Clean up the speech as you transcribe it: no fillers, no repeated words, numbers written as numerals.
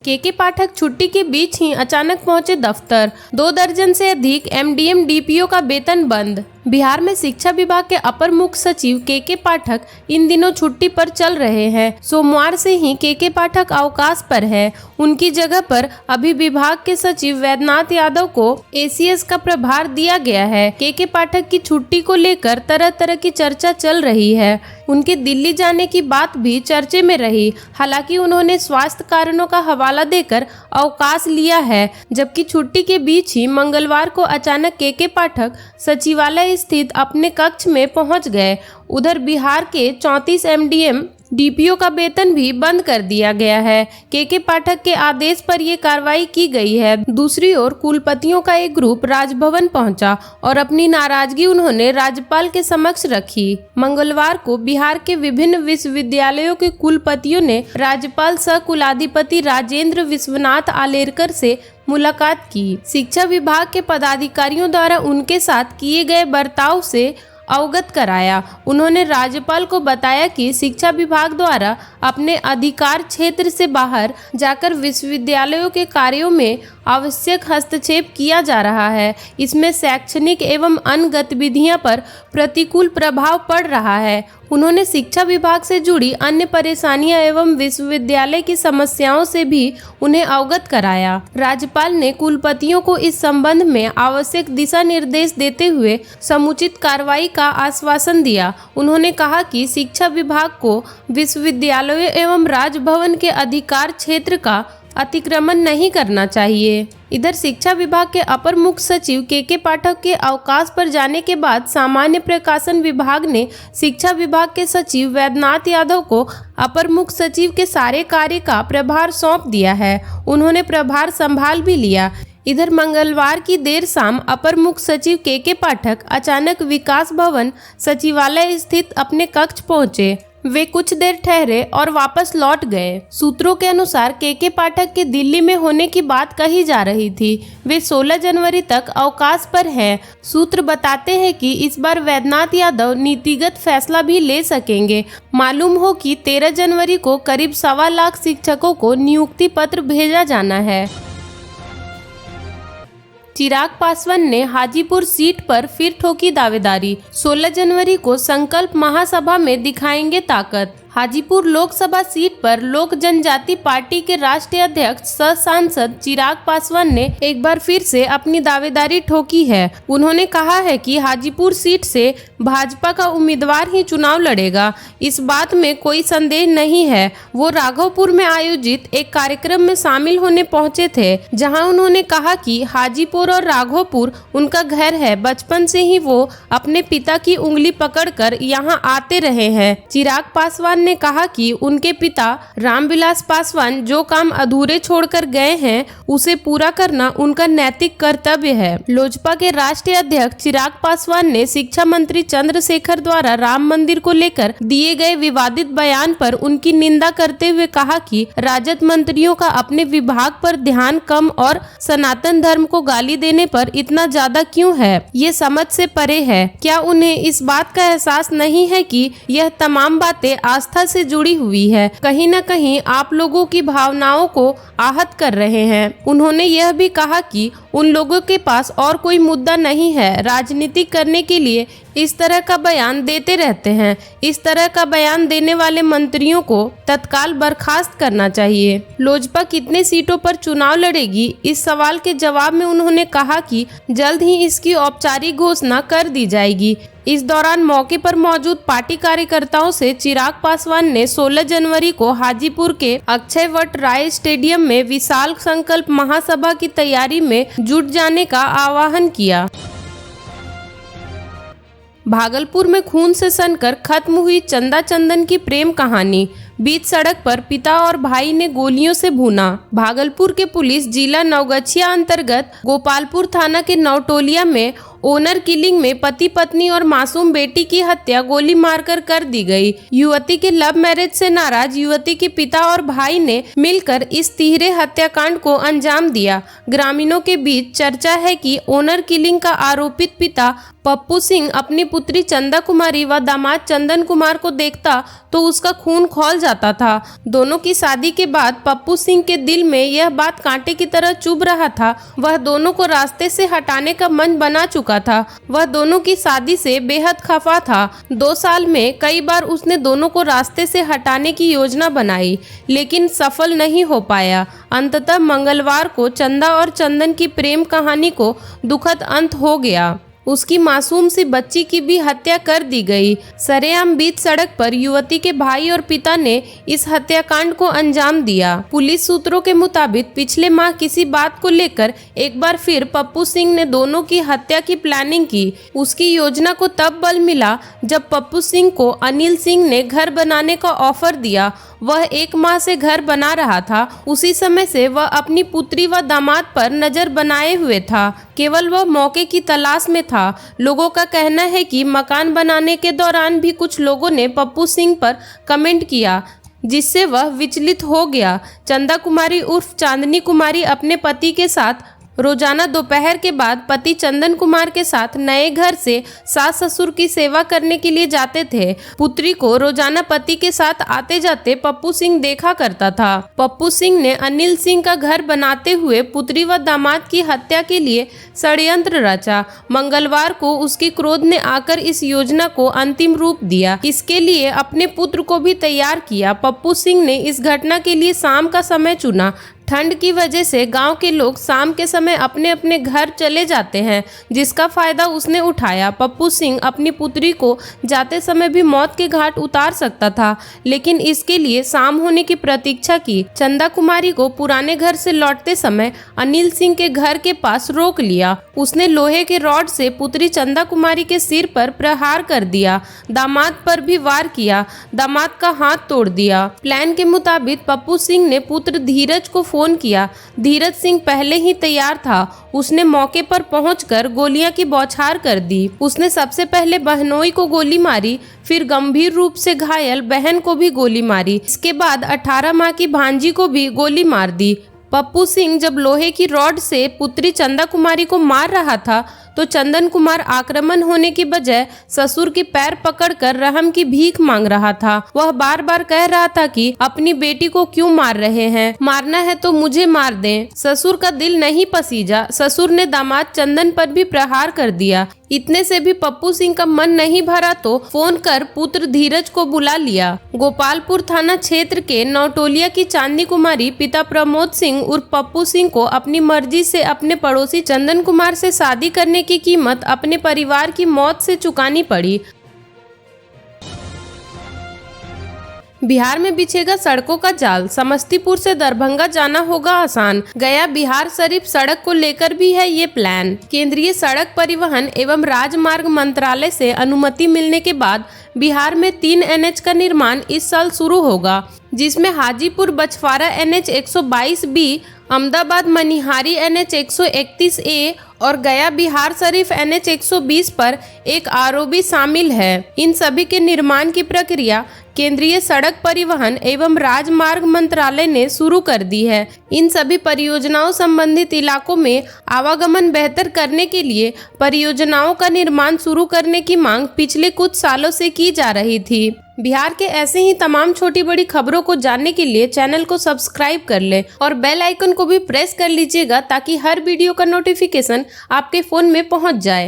केके पाठक छुट्टी के बीच ही अचानक पहुंचे दफ्तर। 2 दर्जन से अधिक एमडीएम डीपीओ का वेतन बंद। बिहार में शिक्षा विभाग के अपर मुख्य सचिव केके पाठक इन दिनों छुट्टी पर चल रहे हैं। सोमवार से ही केके पाठक अवकाश पर है। उनकी जगह पर अभी विभाग के सचिव वैद्यनाथ यादव को एसीएस का प्रभार दिया गया है। केके पाठक की छुट्टी को लेकर तरह तरह की चर्चा चल रही है। उनके दिल्ली जाने की बात भी चर्चे में रही। हालांकि उन्होंने स्वास्थ्य कारणों का हवाला देकर अवकाश लिया है। जबकि छुट्टी के बीच ही मंगलवार को अचानक केके पाठक सचिवालय स्थित अपने कक्ष में पहुंच गए। उधर बिहार के 34 एमडीएम डीपीओ का वेतन भी बंद कर दिया गया है। केके पाठक के आदेश पर ये कार्रवाई की गई है। दूसरी ओर कुलपतियों का एक ग्रुप राजभवन पहुंचा और अपनी नाराजगी उन्होंने राज्यपाल के समक्ष रखी। मंगलवार को बिहार के विभिन्न विश्वविद्यालयों के कुलपतियों ने राज्यपाल सह कुलाधिपति राजेंद्र विश्वनाथ आलेरकर से मुलाकात की। शिक्षा विभाग के पदाधिकारियों द्वारा उनके साथ किए गए बर्ताव से अवगत कराया। उन्होंने राज्यपाल को बताया कि शिक्षा विभाग द्वारा अपने अधिकार क्षेत्र से बाहर जाकर विश्वविद्यालयों के कार्यों में आवश्यक हस्तक्षेप किया जा रहा है। इसमें शैक्षणिक एवं अन्य गतिविधियों पर प्रतिकूल प्रभाव पड़ रहा है। उन्होंने शिक्षा विभाग से जुड़ी अन्य परेशानियां एवं विश्वविद्यालय की समस्याओं से भी उन्हें अवगत कराया। राज्यपाल ने कुलपतियों को इस संबंध में आवश्यक दिशा निर्देश देते हुए समुचित कार्रवाई का आश्वासन दिया। उन्होंने कहा कि शिक्षा विभाग को विश्वविद्यालयों एवं राजभवन के अधिकार क्षेत्र का अतिक्रमण नहीं करना चाहिए। इधर शिक्षा विभाग के अपर मुख्य सचिव केके पाठक के अवकाश पर जाने के बाद सामान्य प्रकाशन विभाग ने शिक्षा विभाग के सचिव वैद्यनाथ यादव को अपर मुख्य सचिव के सारे कार्य का प्रभार सौंप दिया है। उन्होंने प्रभार संभाल भी लिया। इधर मंगलवार की देर शाम अपर मुख्य सचिव केके पाठक अचानक विकास भवन सचिवालय स्थित अपने कक्ष पहुंचे। वे कुछ देर ठहरे और वापस लौट गए। सूत्रों के अनुसार केके पाठक के दिल्ली में होने की बात कही जा रही थी। वे 16 जनवरी तक अवकाश पर हैं। सूत्र बताते हैं कि इस बार वैद्यनाथ यादव नीतिगत फैसला भी ले सकेंगे। मालूम हो कि 13 जनवरी को करीब 1.25 लाख शिक्षकों को नियुक्ति पत्र भेजा जाना है। चिराग पासवान ने हाजीपुर सीट पर फिर ठोकी दावेदारी। 16 जनवरी को संकल्प महासभा में दिखाएंगे ताकत। हाजीपुर लोकसभा सीट पर लोक जनजाति पार्टी के राष्ट्रीय अध्यक्ष सह सांसद चिराग पासवान ने एक बार फिर से अपनी दावेदारी ठोकी है। उन्होंने कहा है कि हाजीपुर सीट से भाजपा का उम्मीदवार ही चुनाव लड़ेगा। इस बात में कोई संदेह नहीं है। वो राघवपुर में आयोजित एक कार्यक्रम में शामिल होने पहुंचे थे, जहां उन्होंने कहा कि हाजीपुर और राघवपुर उनका घर है। बचपन से ही वो अपने पिता की उंगली पकड़कर यहां आते रहे हैं। चिराग पासवान ने कहा कि उनके पिता रामविलास पासवान जो काम अधूरे छोड़कर गए हैं उसे पूरा करना उनका नैतिक कर्तव्य है। लोजपा के राष्ट्रीय अध्यक्ष चिराग पासवान ने शिक्षा मंत्री चंद्रशेखर द्वारा राम मंदिर को लेकर दिए गए विवादित बयान पर उनकी निंदा करते हुए कहा कि राजद मंत्रियों का अपने विभाग पर ध्यान कम और सनातन धर्म को गाली देने पर इतना ज्यादा क्यों है, ये समझ से परे है। क्या उन्हें इस बात का एहसास नहीं है कि यह तमाम बातें आस्था से जुड़ी हुई है, कहीं न कहीं आप लोगों की भावनाओं को आहत कर रहे हैं। उन्होंने यह भी कहा कि उन लोगों के पास और कोई मुद्दा नहीं है, राजनीति करने के लिए इस तरह का बयान देते रहते हैं। इस तरह का बयान देने वाले मंत्रियों को तत्काल बर्खास्त करना चाहिए। लोजपा कितने सीटों पर चुनाव लड़ेगी, इस सवाल के जवाब में उन्होंने कहा कि जल्द ही इसकी औपचारिक घोषणा कर दी जाएगी। इस दौरान मौके पर मौजूद पार्टी कार्यकर्ताओं से चिराग पासवान ने 16 जनवरी को हाजीपुर के अक्षय वट राय स्टेडियम में विशाल संकल्प महासभा की तैयारी में जुट जाने का आह्वान किया। भागलपुर में खून से सनकर खत्म हुई चंदा चंदन की प्रेम कहानी। बीच सड़क पर पिता और भाई ने गोलियों से भूना। भागलपुर के पुलिस जिला नवगछिया अंतर्गत गोपालपुर थाना के नवटोलिया में ओनर किलिंग में पति पत्नी और मासूम बेटी की हत्या गोली मारकर कर दी गई। युवती के लव मैरिज से नाराज युवती के पिता और भाई ने मिलकर इस तिहरे हत्याकांड को अंजाम दिया। ग्रामीणों के बीच चर्चा है कि ओनर किलिंग का आरोपित पिता पप्पू सिंह अपनी पुत्री चंदा कुमारी व दामाद चंदन कुमार को देखता तो उसका खून खौल जाता था। दोनों की शादी के बाद पप्पू सिंह के दिल में यह बात कांटे की तरह चुभ रहा था। वह दोनों को रास्ते से हटाने का मन बना चुका था। वह दोनों की शादी से बेहद खफा था। 2 साल में कई बार उसने दोनों को रास्ते से हटाने की योजना बनाई, लेकिन सफल नहीं हो पाया। अंततः मंगलवार को चंदा और चंदन की प्रेम कहानी को दुखद अंत हो गया। उसकी मासूम सी बच्ची की भी हत्या कर दी गई। सरेआम बीच सड़क पर युवती के भाई और पिता ने इस हत्याकांड को अंजाम दिया। पुलिस सूत्रों के मुताबिक पिछले माह किसी बात को लेकर एक बार फिर पप्पू सिंह ने दोनों की हत्या की प्लानिंग की। उसकी योजना को तब बल मिला जब पप्पू सिंह को अनिल सिंह ने घर बनाने का ऑफर दिया। वह 1 माह से घर बना रहा था। उसी समय से वह अपनी पुत्री व दामाद पर नजर बनाए हुए था। केवल वह मौके की तलाश में था। लोगों का कहना है कि मकान बनाने के दौरान भी कुछ लोगों ने पप्पू सिंह पर कमेंट किया, जिससे वह विचलित हो गया। चंदा कुमारी उर्फ चांदनी कुमारी अपने पति के साथ रोजाना दोपहर के बाद पति चंदन कुमार के साथ नए घर से सास ससुर की सेवा करने के लिए जाते थे। पुत्री को रोजाना पति के साथ आते जाते पप्पू सिंह देखा करता था। पप्पू सिंह ने अनिल सिंह का घर बनाते हुए पुत्री व दामाद की हत्या के लिए षड्यंत्र रचा। मंगलवार को उसकी क्रोध ने आकर इस योजना को अंतिम रूप दिया। इसके लिए अपने पुत्र को भी तैयार किया। पप्पू सिंह ने इस घटना के लिए शाम का समय चुना। ठंड की वजह से गांव के लोग शाम के समय अपने अपने घर चले जाते हैं, जिसका फायदा उसने उठाया। पप्पू सिंह अपनी पुत्री को जाते समय भी मौत के घाट उतार सकता था, लेकिन इसके लिए शाम होने की प्रतीक्षा की। चंदा कुमारी को पुराने घर से लौटते समय अनिल सिंह के घर के पास रोक लिया। उसने लोहे के रॉड से पुत्री चंदा कुमारी के सिर पर प्रहार कर दिया। दामाद पर भी वार किया। दामाद का हाथ तोड़ दिया। प्लान के मुताबिक पप्पू सिंह ने पुत्र धीरज को फोन किया। धीरज सिंह पहले ही तैयार था। उसने मौके पर पहुंचकर गोलियां की बौछार कर दी। उसने सबसे पहले बहनोई को गोली मारी, फिर गंभीर रूप से घायल बहन को भी गोली मारी। इसके बाद 18 माह की भांजी को भी गोली मार दी। पप्पू सिंह जब लोहे की रॉड से पुत्री चंदा कुमारी को मार रहा था तो चंदन कुमार आक्रमण होने की बजाय ससुर की पैर पकड़कर रहम की भीख मांग रहा था। वह बार बार कह रहा था कि अपनी बेटी को क्यों मार रहे हैं, मारना है तो मुझे मार दें। ससुर का दिल नहीं पसीजा। ससुर ने दामाद चंदन पर भी प्रहार कर दिया। इतने से भी पप्पू सिंह का मन नहीं भरा तो फोन कर पुत्र धीरज को बुला लिया। गोपालपुर थाना क्षेत्र के नौटोलिया की चांदनी कुमारी पिता प्रमोद सिंह उर्फ पप्पू सिंह को अपनी मर्जी से अपने पड़ोसी चंदन कुमार से शादी करने की कीमत अपने परिवार की मौत से चुकानी पड़ी। बिहार में बिछेगा सड़कों का जाल। समस्तीपुर से दरभंगा जाना होगा आसान। गया बिहार शरीफ सड़क को लेकर भी है ये प्लान। केंद्रीय सड़क परिवहन एवं राजमार्ग मंत्रालय से अनुमति मिलने के बाद बिहार में 3 NH का निर्माण इस साल शुरू होगा, जिसमें Hajipur Bachhwara NH 122B, Ahmedabad Manihari NH 131A और गया बिहार शरीफ NH 120 पर एक ROB शामिल है। इन सभी के निर्माण की प्रक्रिया केंद्रीय सड़क परिवहन एवं राजमार्ग मंत्रालय ने शुरू कर दी है। इन सभी परियोजनाओं संबंधित इलाकों में आवागमन बेहतर करने के लिए परियोजनाओं का निर्माण शुरू करने की मांग पिछले कुछ सालों से की जा रही थी। बिहार के ऐसे ही तमाम छोटी बड़ी खबरों को जानने के लिए चैनल को सब्सक्राइब कर लें और बेल आइकन को भी प्रेस कर लीजिएगा ताकि हर वीडियो का नोटिफिकेशन आपके फोन में पहुंच जाए।